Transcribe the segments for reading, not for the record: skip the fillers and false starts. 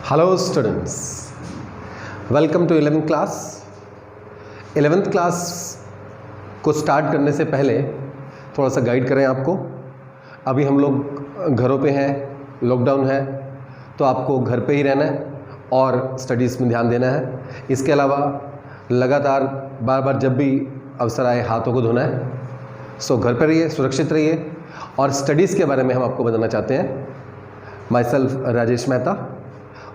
Hello students, welcome to 11th class. 11th class को start करने से पहले थोड़ा सा गाइड करें आपको। अभी हम लोग घरों पे हैं, लॉकडाउन है, तो आपको घर पे ही रहना है और स्टडीज़ में ध्यान देना है। इसके अलावा लगातार बार बार जब भी अवसर आए हाथों को धोना है। सो घर पर रहिए, सुरक्षित रहिए। और स्टडीज़ के बारे में हम आपको बताना चाहते हैं। माई सेल्फ राजेश मेहता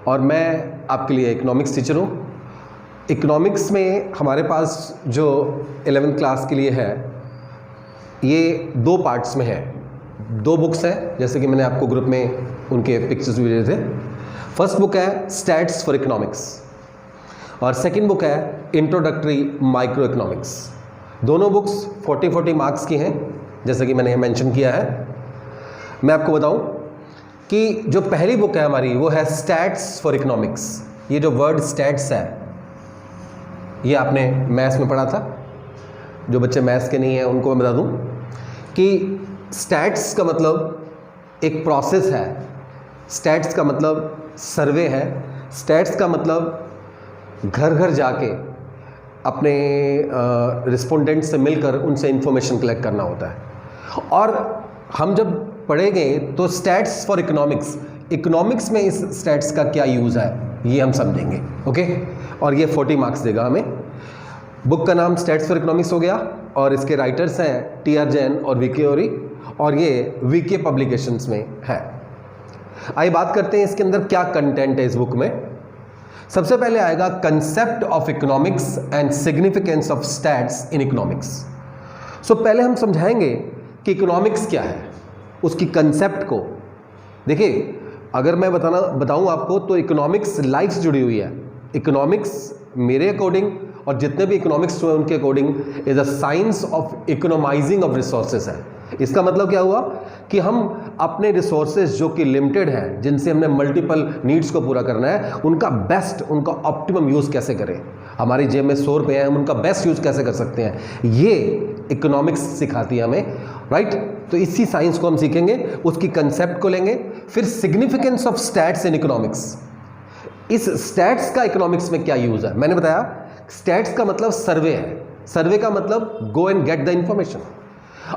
और मैं आपके लिए इकोनॉमिक्स टीचर हूँ। इकोनॉमिक्स में हमारे पास जो 11th क्लास के लिए है ये 2 पार्ट्स में है। 2 बुक्स हैं, जैसे कि मैंने आपको ग्रुप में उनके पिक्चर्स भी दिए थे। फर्स्ट बुक है स्टैट्स फॉर इकोनॉमिक्स और सेकंड बुक है इंट्रोडक्टरी माइक्रो इकोनॉमिक्स। दोनों बुक्स 40-40 मार्क्स की हैं, जैसे कि मैंने मेंशन किया है। मैं आपको बताऊं कि जो पहली बुक है हमारी वो है स्टैट्स फॉर इकोनॉमिक्स। ये जो वर्ड स्टैट्स है ये आपने मैथ्स में पढ़ा था। जो बच्चे मैथ्स के नहीं हैं उनको मैं बता दूं कि स्टैट्स का मतलब एक प्रोसेस है, स्टैट्स का मतलब सर्वे है, स्टैट्स का मतलब घर घर जाके अपने रिस्पोंडेंट से मिलकर उनसे इंफॉर्मेशन कलेक्ट करना होता है। और हम जब पढ़ेंगे तो स्टैट्स फॉर इकोनॉमिक्स, इकोनॉमिक्स में इस स्टैट्स का क्या यूज़ है ये हम समझेंगे। ओके, और ये 40 मार्क्स देगा हमें। बुक का नाम स्टैट्स फॉर इकोनॉमिक्स हो गया और इसके राइटर्स हैं टी आर जैन और वीके ओरी और ये वीके पब्लिकेशंस में है। आइए बात करते हैं इसके अंदर क्या कंटेंट है इस बुक में। सबसे पहले आएगा concept of economics and significance of stats in economics. So पहले हम समझाएंगे कि इकोनॉमिक्स क्या है, उसकी कंसेप्ट को। देखिए, अगर मैं बताऊं आपको तो इकोनॉमिक्स लाइफ से जुड़ी हुई है। इकोनॉमिक्स मेरे अकॉर्डिंग और जितने भी इकोनॉमिक्स हुए उनके according is a science of economising of resources है। इसका मतलब क्या हुआ कि हम अपने रिसोर्सेज जो कि लिमिटेड हैं, जिनसे हमने मल्टीपल नीड्स को पूरा करना है, उनका बेस्ट, उनका ऑप्टिमम यूज़ कैसे करें। हमारी जेब में 100 रुपये हैं, हम उनका बेस्ट यूज़ कैसे कर सकते हैं, ये इकोनॉमिक्स सिखाती है हमें, राइट। तो इसी साइंस को हम सीखेंगे, उसकी कंसेप्ट को लेंगे। फिर significance of stats in economics, इस स्टैट्स का इकोनॉमिक्स में क्या यूज़ है। मैंने बताया स्टैट्स का मतलब सर्वे है, सर्वे का मतलब go and get the information.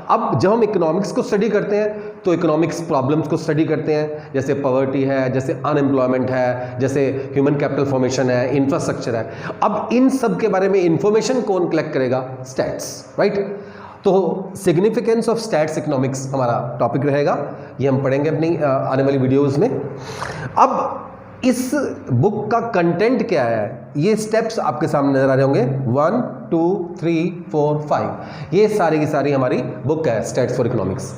अब जब हम इकोनॉमिक्स को स्टडी करते हैं तो इकोनॉमिक्स प्रॉब्लम्स को स्टडी करते हैं, जैसे पॉवर्टी है, जैसे अनएम्प्लॉयमेंट है, जैसे ह्यूमन कैपिटल फॉर्मेशन है, इंफ्रास्ट्रक्चर है। अब इन सब के बारे में इंफॉर्मेशन कौन कलेक्ट करेगा? Stats, right. तो सिग्निफिकेंस ऑफ स्टैट्स इकोनॉमिक्स हमारा टॉपिक रहेगा, ये हम पढ़ेंगे अपनी आने वाली वीडियोज़ में। अब इस बुक का कंटेंट क्या है, ये स्टेप्स आपके सामने नजर आ रहे होंगे। 1, 2, 3, 4, 5, ये सारी की सारी हमारी बुक है स्टैट्स फॉर इकोनॉमिक्स।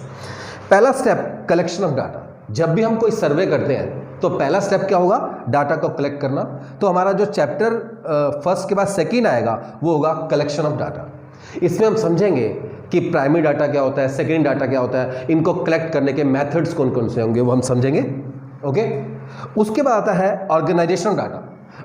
पहला स्टेप कलेक्शन ऑफ डाटा। जब भी हम कोई सर्वे करते हैं तो पहला स्टेप क्या होगा? डाटा को कलेक्ट करना। तो हमारा जो चैप्टर फर्स्ट के बाद सेकेंड आएगा वो होगा कलेक्शन ऑफ डाटा। इसमें हम समझेंगे कि प्राइमरी डाटा क्या होता है, सेकेंडरी डाटा क्या होता है, इनको कलेक्ट करने के मेथड्स कौन कौन से होंगे वो हम समझेंगे। ओके, उसके बाद आता है ऑर्गेनाइजेशन डाटा।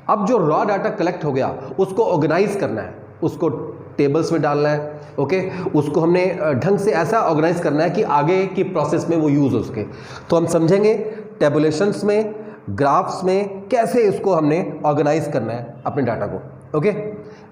अब जो रॉ डाटा कलेक्ट हो गया उसको ऑर्गेनाइज करना है, उसको टेबल्स में डालना है। ओके, उसको हमने ढंग से ऐसा ऑर्गेनाइज करना है कि आगे की प्रोसेस में वो यूज़ हो सके। तो हम समझेंगे टेबुलेशंस में, ग्राफ्स में कैसे इसको हमने ऑर्गेनाइज करना है अपने डाटा को। ओके,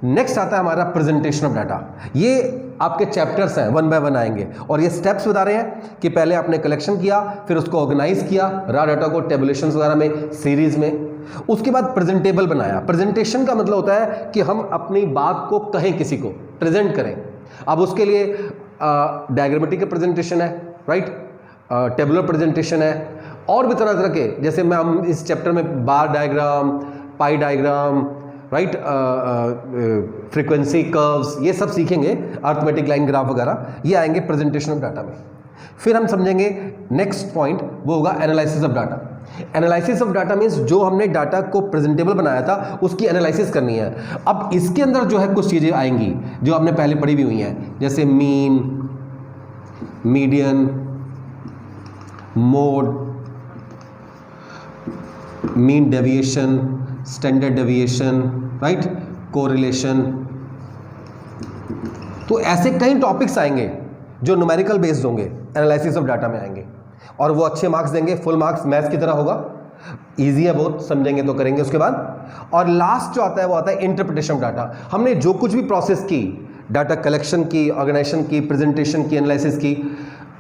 नेक्स्ट आता है हमारा प्रेजेंटेशन ऑफ डाटा। ये आपके चैप्टर्स हैं, 1 बाय 1 आएंगे और ये स्टेप्स बता रहे हैं कि पहले आपने कलेक्शन किया, फिर उसको ऑर्गेनाइज किया रॉ डाटा को टेबुलेशंस वगैरह में, सीरीज में। उसके बाद प्रेजेंटेबल बनाया। प्रेजेंटेशन का मतलब होता है कि हम अपनी बात को कहें, किसी को प्रेजेंट करें। अब उसके लिए डायग्रामेटिक प्रेजेंटेशन है, राइट, टेबुलर प्रेजेंटेशन है और भी तरह तरह के, जैसे मैं हम इस चैप्टर में bar diagram, pie diagram, right, frequency curves, ये सब सीखेंगे। अर्थमेटिक लाइन ग्राफ वगैरह ये आएंगे प्रेजेंटेशन ऑफ डाटा में। फिर हम समझेंगे नेक्स्ट पॉइंट, वो होगा analysis of data. Analysis of data means जो हमने डाटा को प्रेजेंटेबल बनाया था उसकी एनालिसिस करनी है। अब इसके अंदर जो है कुछ चीज़ें आएंगी जो आपने पहले पढ़ी भी हुई हैं, जैसे mean, median, mode, mean deviation, standard deviation, right, correlation. तो ऐसे कई टॉपिक्स आएंगे जो न्यूमेरिकल बेस्ड होंगे, एनालिसिस ऑफ डाटा में आएंगे और वो अच्छे मार्क्स देंगे, फुल मार्क्स मैथ्स की तरह होगा। ईजी है बहुत, समझेंगे तो करेंगे उसके बाद। और लास्ट जो आता है वो आता है इंटरप्रिटेशन ऑफ डाटा। हमने जो कुछ भी प्रोसेस की, डाटा कलेक्शन की, ऑर्गेनाइजेशन की, प्रेजेंटेशन की, एनालिसिस की,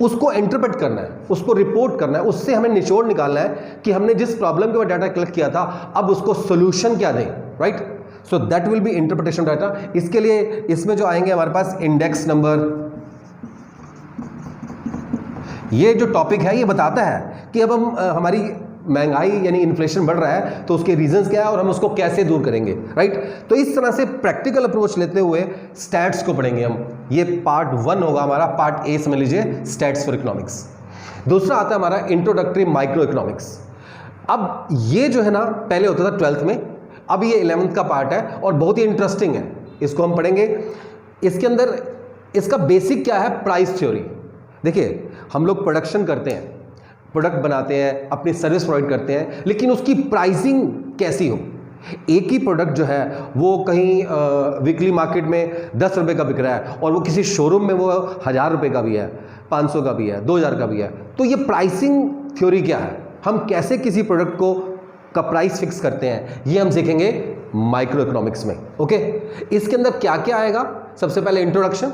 उसको इंटरप्रेट करना है, उसको रिपोर्ट करना है, उससे हमें निचोड़ निकालना है कि हमने जिस प्रॉब्लम के बाद डाटा कलेक्ट किया था अब उसको सोल्यूशन क्या दें, right. So that will be interpretation data. इसके लिए इसमें जो आएंगे हमारे पास इंडेक्स नंबर, ये जो टॉपिक है ये बताता है कि अब हम हमारी महंगाई यानी इन्फ्लेशन बढ़ रहा है तो उसके रीजंस क्या है और हम उसको कैसे दूर करेंगे, राइट। तो इस तरह से प्रैक्टिकल अप्रोच लेते हुए स्टैट्स को पढ़ेंगे हम। ये पार्ट 1 होगा हमारा, पार्ट ए समझ लीजिए, स्टैट्स फॉर इकोनॉमिक्स। दूसरा आता है हमारा इंट्रोडक्टरी माइक्रो इकोनॉमिक्स। अब ये जो है ना पहले होता था 12th में, अब ये 11th का पार्ट है और बहुत ही इंटरेस्टिंग है, इसको हम पढ़ेंगे। इसके अंदर इसका बेसिक क्या है, प्राइस थ्योरी। देखिए हम लोग प्रोडक्शन करते हैं, प्रोडक्ट बनाते हैं, अपनी सर्विस प्रोवाइड करते हैं, लेकिन उसकी प्राइसिंग कैसी हो। एक ही प्रोडक्ट जो है वो कहीं वीकली मार्केट में 10 रुपये का बिक रहा है और वो किसी शोरूम में वो 1000 रुपये का भी है, 500 का भी है, 2000 का भी है। तो ये प्राइसिंग थ्योरी क्या है, हम कैसे किसी प्रोडक्ट को का प्राइस फिक्स करते हैं, ये हम सीखेंगे माइक्रो इकोनॉमिक्स में। ओके, इसके अंदर क्या क्या आएगा, सबसे पहले इंट्रोडक्शन,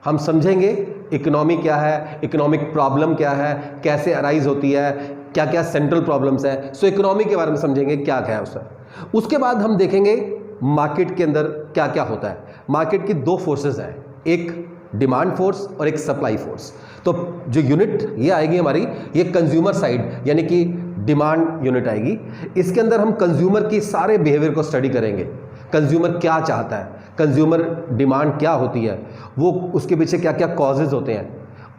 हम समझेंगे इकोनॉमी क्या है, इकोनॉमिक प्रॉब्लम क्या है, कैसे अराइज होती है, क्या क्या सेंट्रल प्रॉब्लम्स है। सो इकोनॉमी के बारे में समझेंगे क्या क्या है उसका। उसके बाद हम देखेंगे मार्केट के अंदर क्या क्या होता है। मार्केट की 2 फोर्सेस हैं, एक डिमांड फोर्स और एक सप्लाई फोर्स। तो जो यूनिट ये आएगी हमारी, ये कंज्यूमर साइड यानी कि डिमांड यूनिट आएगी। इसके अंदर हम कंज्यूमर की सारे बिहेवियर को स्टडी करेंगे, कंज्यूमर क्या चाहता है, कंज्यूमर डिमांड क्या होती है, वो उसके पीछे क्या क्या कॉजेज होते हैं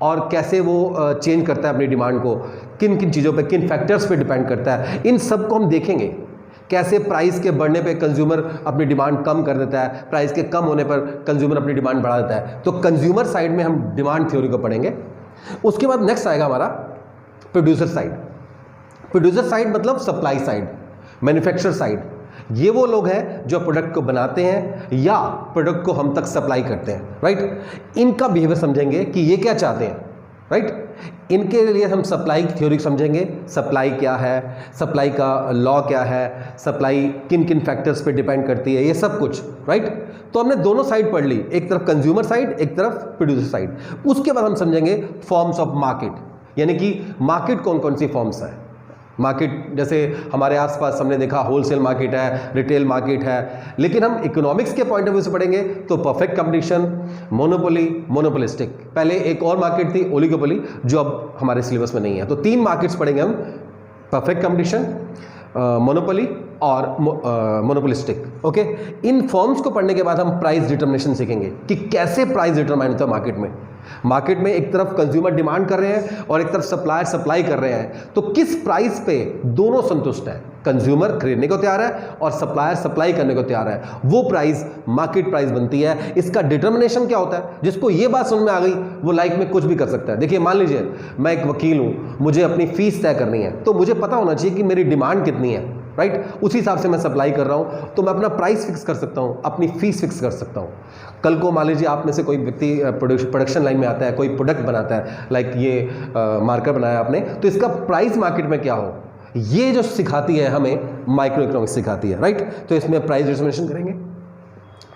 और कैसे वो चेंज करता है अपनी डिमांड को, किन किन चीज़ों पे, किन फैक्टर्स पे डिपेंड करता है। इन सब को हम देखेंगे, कैसे प्राइस के बढ़ने पे कंज्यूमर अपनी डिमांड कम कर देता है, प्राइस के कम होने पर कंज्यूमर अपनी डिमांड बढ़ा देता है। तो कंज्यूमर साइड में हम डिमांड थ्योरी को पढ़ेंगे। उसके बाद नेक्स्ट आएगा हमारा प्रोड्यूसर साइड। प्रोड्यूसर साइड मतलब सप्लाई साइड, मैन्युफैक्चरर साइड। ये वो लोग हैं जो प्रोडक्ट को बनाते हैं या प्रोडक्ट को हम तक सप्लाई करते हैं, राइट। इनका बिहेवियर समझेंगे कि ये क्या चाहते हैं, राइट। इनके लिए हम सप्लाई की थ्योरी समझेंगे, सप्लाई क्या है, सप्लाई का लॉ क्या है, सप्लाई किन किन फैक्टर्स पे डिपेंड करती है, ये सब कुछ, राइट। तो हमने दोनों साइड पढ़ ली, एक तरफ कंज्यूमर साइड, एक तरफ प्रोड्यूसर साइड। उसके बाद हम समझेंगे फॉर्म्स ऑफ मार्केट, यानी कि मार्केट कौन कौन सी फॉर्म्स है। मार्केट जैसे हमारे आसपास हमने देखा होलसेल मार्केट है, रिटेल मार्केट है, लेकिन हम इकोनॉमिक्स के पॉइंट ऑफ व्यू से पढ़ेंगे तो परफेक्ट कंपटीशन, मोनोपोली, मोनोपोलिस्टिक। पहले एक और मार्केट थी ओलिगोपोली, जो अब हमारे सिलेबस में नहीं है। तो 3 मार्केट्स पढ़ेंगे हम, परफेक्ट कंपटीशन, मोनोपोली और मोनोपोलिस्टिक। ओके, इन फॉर्म्स को पढ़ने के बाद हम प्राइस डिटर्मिनेशन सीखेंगे कि कैसे प्राइस डिटरमाइन होता है मार्केट में। मार्केट में एक तरफ कंज्यूमर डिमांड कर रहे हैं और एक तरफ सप्लायर सप्लाई कर रहे हैं, तो किस प्राइस पे दोनों संतुष्ट हैं, कंज्यूमर खरीदने को तैयार है और सप्लायर सप्लाई करने को तैयार है, वो प्राइस मार्केट प्राइस बनती है। इसका डिटर्मिनेशन क्या होता है, जिसको ये बात समझ में आ गई वो लाइफ में कुछ भी कर सकता है। देखिए मान लीजिए मैं एक वकील हूं, मुझे अपनी फीस तय करनी है, तो मुझे पता होना चाहिए कि मेरी डिमांड कितनी है, राइट। उसी हिसाब से मैं सप्लाई कर रहा हूं, तो मैं अपना प्राइस फिक्स कर सकता हूं, अपनी फीस फिक्स कर सकता हूं। कल को मान लीजिए आप में से कोई व्यक्ति प्रोडक्शन लाइन में आता है, कोई प्रोडक्ट बनाता है, लाइक ये मार्कर बनाया आपने, तो इसका प्राइस मार्केट में क्या हो, ये जो सिखाती है हमें माइक्रो इकोनॉमिक्स सिखाती है, राइट। तो इसमें प्राइस डिटरमिनेशन करेंगे।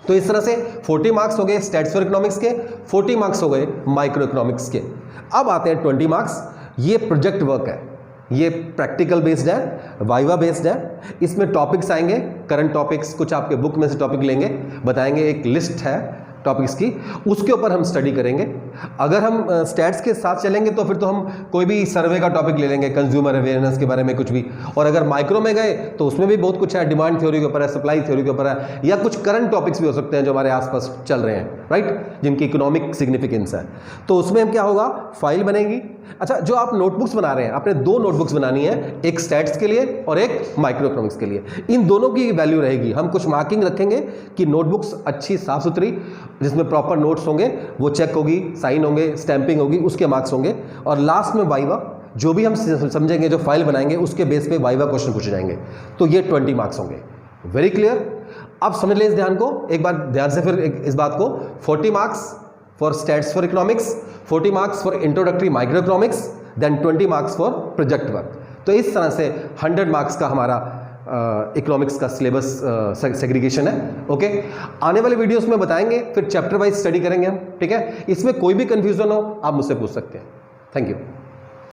तो इस तरह से 40 मार्क्स हो गए स्टैट्स फॉर इकोनॉमिक्स के, 40 मार्क्स हो गए माइक्रो इकोनॉमिक्स के। अब आते हैं 20 मार्क्स, ये प्रोजेक्ट वर्क है, ये प्रैक्टिकल बेस्ड है, वाइवा बेस्ड है। इसमें टॉपिक्स आएंगे, करंट टॉपिक्स, कुछ आपके बुक में से टॉपिक लेंगे, बताएंगे, एक लिस्ट है टॉपिक्स की, उसके ऊपर हम स्टडी करेंगे। अगर हम स्टैट्स के साथ चलेंगे तो फिर तो हम कोई भी सर्वे का टॉपिक ले लेंगे, कंज्यूमर अवेयरनेस के बारे में कुछ भी। और अगर माइक्रो में गए तो उसमें भी बहुत कुछ है, डिमांड थ्योरी के ऊपर है, सप्लाई थ्योरी के ऊपर है, या कुछ करंट टॉपिक्स भी हो सकते हैं जो हमारे आसपास चल रहे हैं, राइट, जिनकी इकोनॉमिक सिग्निफिकेंस है। तो उसमें क्या होगा, फाइल बनेगी। अच्छा, जो आप नोटबुक्स बना रहे हैं, आपने 2 नोटबुक्स बनानी है, एक स्टैट्स के लिए और एक माइक्रो इकोनॉमिक्स के लिए। इन दोनों की वैल्यू रहेगी, हम कुछ मार्किंग रखेंगे कि नोटबुक्स अच्छी साफ सुथरी, जिसमें प्रॉपर नोट्स होंगे, वो चेक होगी, साइन होंगे, स्टैंपिंग होगी, उसके मार्क्स होंगे। और लास्ट में वाइवा, जो भी हम समझेंगे, जो फाइल बनाएंगे, उसके बेस पे वाइवा क्वेश्चन पूछे जाएंगे। तो ये 20 मार्क्स होंगे। Very clear. अब समझ लें इस ध्यान को, एक बार ध्यान से फिर इस बात को। 40 marks for stats for economics, 40 marks for introductory micro economics, then 20 marks for project work. तो इस तरह से 100 मार्क्स का हमारा इकोनॉमिक्स का सिलेबस सेग्रीगेशन है। ओके, आने वाले वीडियोस में बताएंगे, फिर चैप्टर वाइज स्टडी करेंगे हम, ठीक है। इसमें कोई भी कंफ्यूजन हो आप मुझसे पूछ सकते हैं। Thank you.